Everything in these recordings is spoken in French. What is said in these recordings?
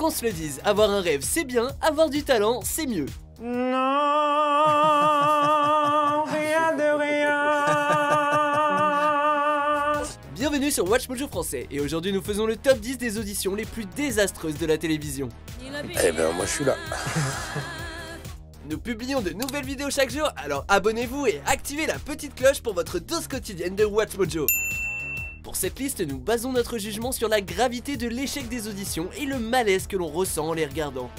Qu'on se le dise, avoir un rêve c'est bien, avoir du talent c'est mieux. Non, rien de rien. Bienvenue sur Watch Mojo Français, et aujourd'hui nous faisons le top 10 des auditions les plus désastreuses de la télévision. Eh ben moi je suis là. Nous publions de nouvelles vidéos chaque jour, alors abonnez-vous et activez la petite cloche pour votre dose quotidienne de Watch Mojo. Pour cette liste, nous basons notre jugement sur la gravité de l'échec des auditions et le malaise que l'on ressent en les regardant.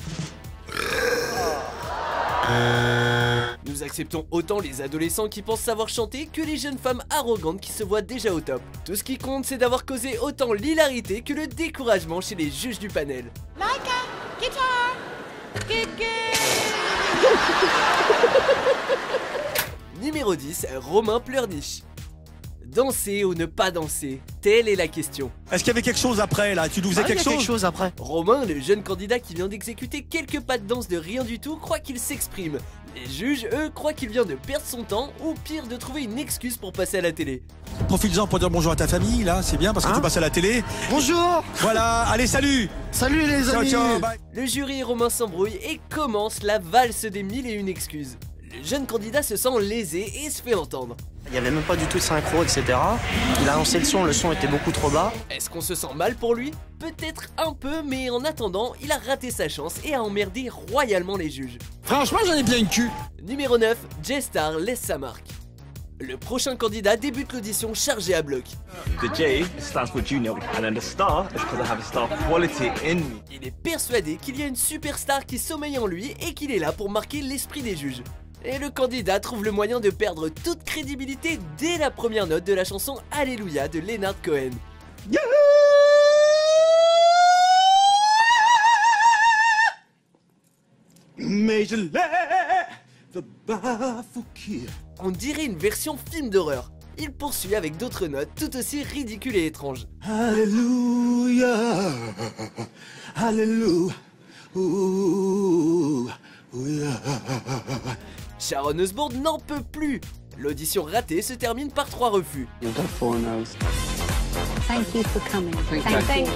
Nous acceptons autant les adolescents qui pensent savoir chanter que les jeunes femmes arrogantes qui se voient déjà au top. Tout ce qui compte, c'est d'avoir causé autant l'hilarité que le découragement chez les juges du panel. Micah, guitar, Numéro 10, Romain Pleurniche. Danser ou ne pas danser, telle est la question. Est-ce qu'il y avait quelque chose après là? Tu nous faisais quelque chose après. Romain, le jeune candidat qui vient d'exécuter quelques pas de danse de rien du tout, croit qu'il s'exprime. Les juges, eux, croient qu'il vient de perdre son temps ou pire de trouver une excuse pour passer à la télé. Profite-en pour dire bonjour à ta famille là, c'est bien parce que tu passes à la télé. Bonjour. Voilà, allez salut. Salut les Ciao amis. ciao, bye. Le jury et Romain s'embrouillent et commence la valse des 1001 excuses. Le jeune candidat se sent lésé et se fait entendre. Il n'y avait même pas du tout de synchro, etc. Il a lancé le son était beaucoup trop bas. Est-ce qu'on se sent mal pour lui? Peut-être un peu, mais en attendant, il a raté sa chance et a emmerdé royalement les juges. Franchement j'en ai bien une cul. Numéro 9, J-Star laisse sa marque. Le prochain candidat débute l'audition chargé à bloc. The J stands for junior, and then the star is because I have a star quality in me. Il est persuadé qu'il y a une superstar qui sommeille en lui et qu'il est là pour marquer l'esprit des juges. Et le candidat trouve le moyen de perdre toute crédibilité dès la première note de la chanson Alléluia de Leonard Cohen. Mais je l'ai, the Bafouki. On dirait une version film d'horreur. Il poursuit avec d'autres notes tout aussi ridicules et étranges. Alléluia, Alléluia, Sharon Osbourne n'en peut plus. L'audition ratée se termine par 3 refus. Thank you for coming. Thank you.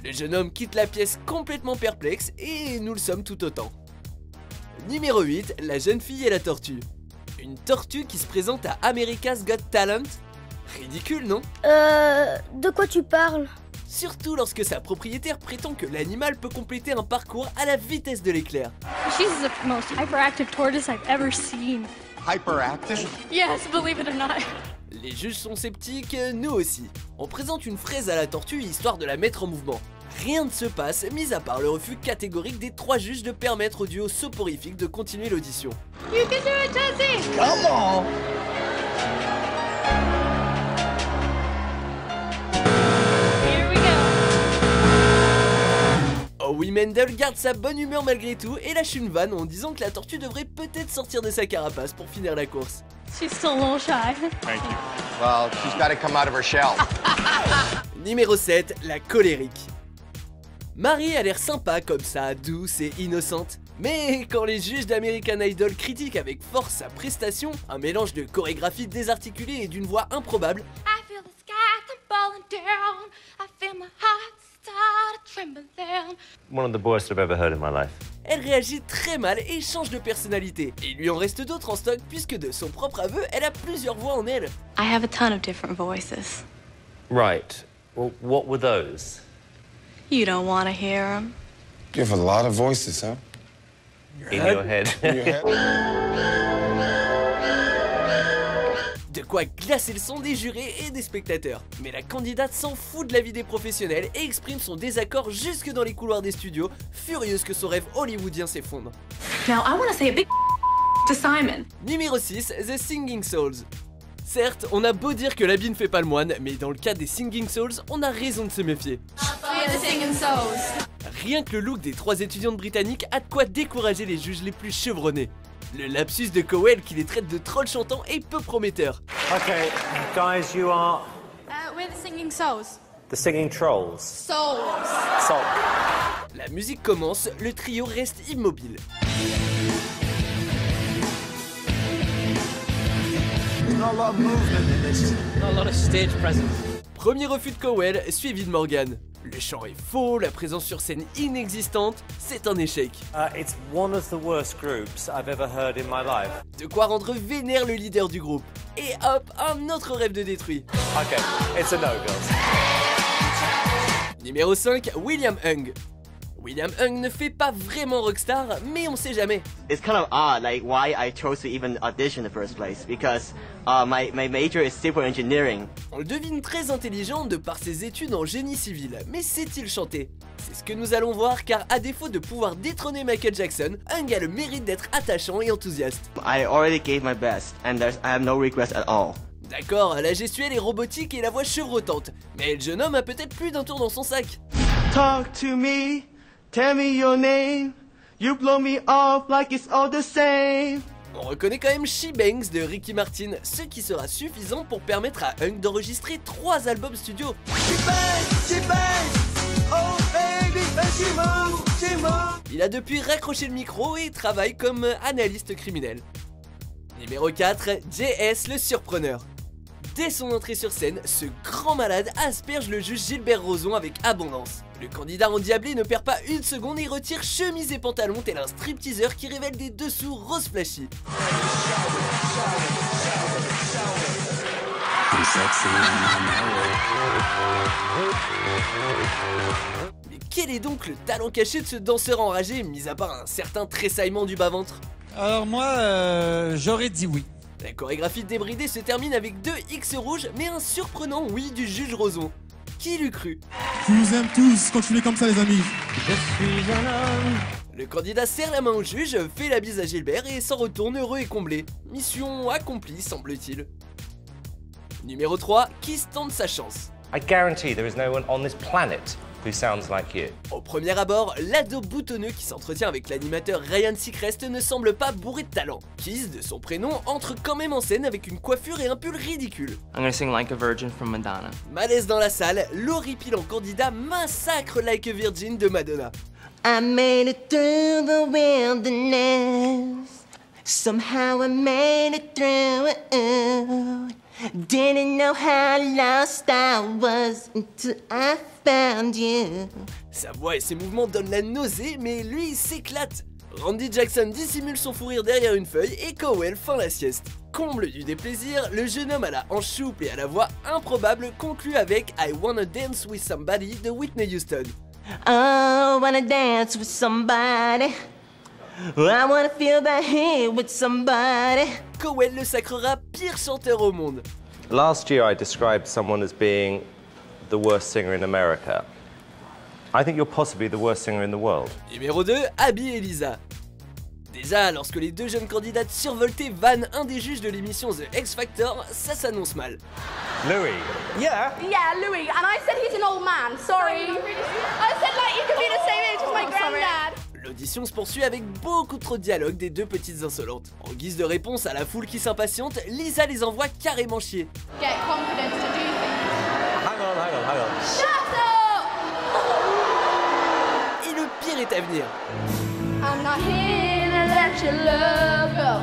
Le jeune homme quitte la pièce complètement perplexe et nous le sommes tout autant. Numéro 8, la jeune fille et la tortue. Une tortue qui se présente à America's Got Talent? Ridicule, non? De quoi tu parles? Surtout lorsque sa propriétaire prétend que l'animal peut compléter un parcours à la vitesse de l'éclair. She's the most hyperactive tortoise I've ever seen. Hyperactive? Yes, believe it or not. Les juges sont sceptiques, nous aussi. On présente une fraise à la tortue histoire de la mettre en mouvement. Rien ne se passe, mis à part le refus catégorique des 3 juges de permettre au duo soporifique de continuer l'audition. You can do it, Jessie! Come on! Here we go. Howie Mandel garde sa bonne humeur malgré tout et lâche une vanne en disant que la tortue devrait peut-être sortir de sa carapace pour finir la course. She's still a little shy. Thank you. Well, she's got to come out of her shell. Numéro 7, la colérique. Marie a l'air sympa comme ça, douce et innocente. Mais quand les juges d'American Idol critiquent avec force sa prestation, un mélange de chorégraphie désarticulée et d'une voix improbable, I feel the sky falling down. I feel my heart start trembling. One of the worst I've ever heard in my life. elle réagit très mal et change de personnalité. Et il lui en reste d'autres en stock puisque de son propre aveu, elle a plusieurs voix en elle. I have a ton of different voices. Right. Well, what were those? You don't want to hear them. You have a lot of voices, huh? In your head. In your head? De quoi glacer le son des jurés et des spectateurs. Mais la candidate s'en fout de la vie des professionnels et exprime son désaccord jusque dans les couloirs des studios, furieuse que son rêve hollywoodien s'effondre. Now I want to say a big to Simon. Numéro 6, The Singing Souls. Certes, on a beau dire que l'habit ne fait pas le moine, mais dans le cas des Singing Souls, on a raison de se méfier. Rien que le look des 3 étudiantes britanniques a de quoi décourager les juges les plus chevronnés. Le lapsus de Cowell qui les traite de trolls chantants est peu prometteur. Okay, guys, you are We're the Singing Souls. the singing trolls. Souls. So, La musique commence, le trio reste immobile. Not a lot of movement in this. Not a lot of stage presence. Premier refus de Cowell, suivi de Morgan. Le chant est faux, la présence sur scène inexistante, c'est un échec. It's one of the worst groups I've ever heard in my life. De quoi rendre vénère le leader du groupe. Et hop, un autre rêve de détruit. Okay, it's a no, girls. Numéro 5, William Hung. William Hung ne fait pas vraiment rockstar, mais on sait jamais. It's kind of odd, like why I chose to even audition in the first place, because my major is civil engineering. On le devine très intelligent de par ses études en génie civil, mais sait-il chanter? C'est ce que nous allons voir, car à défaut de pouvoir détrôner Michael Jackson, Hung a le mérite d'être attachant et enthousiaste. I already gave my best, and I have no regrets at all. D'accord, la gestuelle est robotique et la voix chevrotante, mais le jeune homme a peut-être plus d'un tour dans son sac. Talk to me, tell me your name, you blow me off like it's all the same. On reconnaît quand même She Bangs de Ricky Martin, ce qui sera suffisant pour permettre à Hung d'enregistrer 3 albums studio. Il a depuis raccroché le micro et travaille comme analyste criminel. Numéro 4, JS le surpreneur. Dès son entrée sur scène, ce grand malade asperge le juge Gilbert Rozon avec abondance. Le candidat endiablé ne perd pas une seconde et retire chemise et pantalon tel un stripteaseur qui révèle des dessous rose flashy. Mais quel est donc le talent caché de ce danseur enragé, mis à part un certain tressaillement du bas-ventre? Alors moi, j'aurais dit oui. La chorégraphie débridée se termine avec 2 X rouges, mais un surprenant oui du juge Rozon. Qui l'eût cru? Je vous aime tous quand tu fais comme ça, les amis. Je suis un homme. Le candidat serre la main au juge, fait la bise à Gilbert et s'en retourne heureux et comblé. Mission accomplie, semble-t-il. Numéro 3, Kiss tente sa chance. I guarantee there is no one on this planet who sounds like you. Au premier abord, l'ado boutonneux qui s'entretient avec l'animateur Ryan Seacrest ne semble pas bourré de talent. Kiss, de son prénom, entre quand même en scène avec une coiffure et un pull ridicule. I'm gonna sing Like a Virgin from Madonna. Malaise dans la salle, l'horripilant candidat massacre Like a Virgin de Madonna. I made it through the wilderness. Somehow I made it through it. Didn't know how lost I was until I found you. Sa voix et ses mouvements donnent la nausée, mais lui il s'éclate. Randy Jackson dissimule son fou rire derrière une feuille et Cowell feint la sieste. Comble du déplaisir, le jeune homme à la hanche souple et à la voix improbable conclut avec I Wanna Dance With Somebody de Whitney Houston. Oh, wanna dance with somebody. I wanna feel the heat with somebody. Cowell le sacrera pire chanteur au monde. Last year I described someone as being the worst singer in America. I think you're possibly the worst singer in the world. Numéro 2, Abby et Lisa. Déjà, lorsque les 2 jeunes candidates survoltées vannent un des juges de l'émission The X Factor, ça s'annonce mal. Louis. Yeah. Yeah, Louis. And I said he's an old man. Sorry. I said like you could be the same age as my granddad. L'audition se poursuit avec beaucoup trop de dialogue des 2 petites insolentes. En guise de réponse à la foule qui s'impatiente, Lisa les envoie carrément chier. Get confidence to do things. Hang on. Shut up! Et le pire est à venir. I'm not here to let your love go.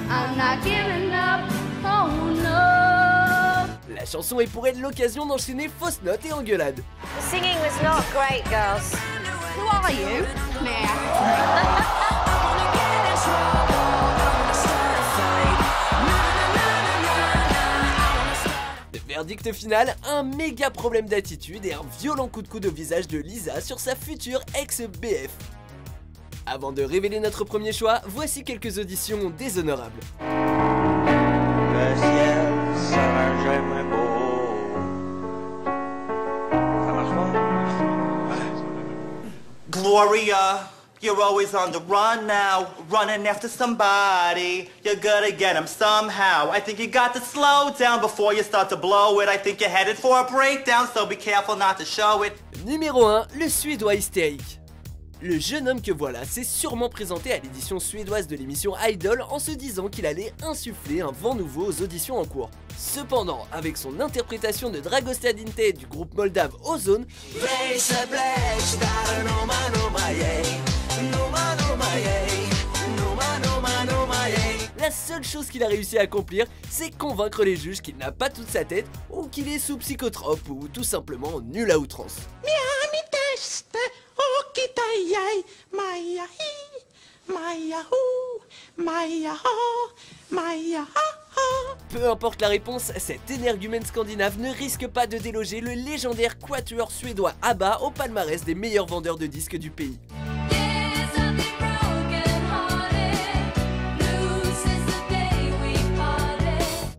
I'm not giving up. Oh no. La chanson est pour elle l'occasion d'enchaîner fausses notes et engueulades. The singing was not great, girls. Who are you? Verdict final, un méga problème d'attitude et un violent coup de coude au visage de Lisa sur sa future ex-BF. Avant de révéler notre premier choix, voici quelques auditions déshonorables. Gloria, you're always on the run now, running after somebody. You're gonna get him somehow. I think you got to slow down before you start to blow it. I think you're headed for a breakdown, so be careful not to show it. Numéro 1, le Suédois hystérique. Le jeune homme que voilà s'est sûrement présenté à l'édition suédoise de l'émission Idol en se disant qu'il allait insuffler un vent nouveau aux auditions en cours. Cependant, avec son interprétation de Dragostea Dinte du groupe moldave Ozone, la seule chose qu'il a réussi à accomplir, c'est convaincre les juges qu'il n'a pas toute sa tête, ou qu'il est sous psychotrope, ou tout simplement nul à outrance. Miami. yay, my yahi, my yahoo, my yaha, my yaha. Peu importe la réponse, cet énergumène scandinave ne risque pas de déloger le légendaire quatuor suédois ABBA au palmarès des meilleurs vendeurs de disques du pays.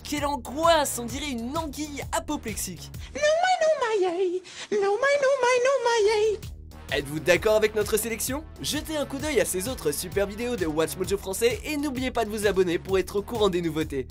Quelle angoisse, on dirait une anguille apoplexique. Êtes-vous d'accord avec notre sélection? Jetez un coup d'œil à ces autres super vidéos de WatchMojo français et n'oubliez pas de vous abonner pour être au courant des nouveautés.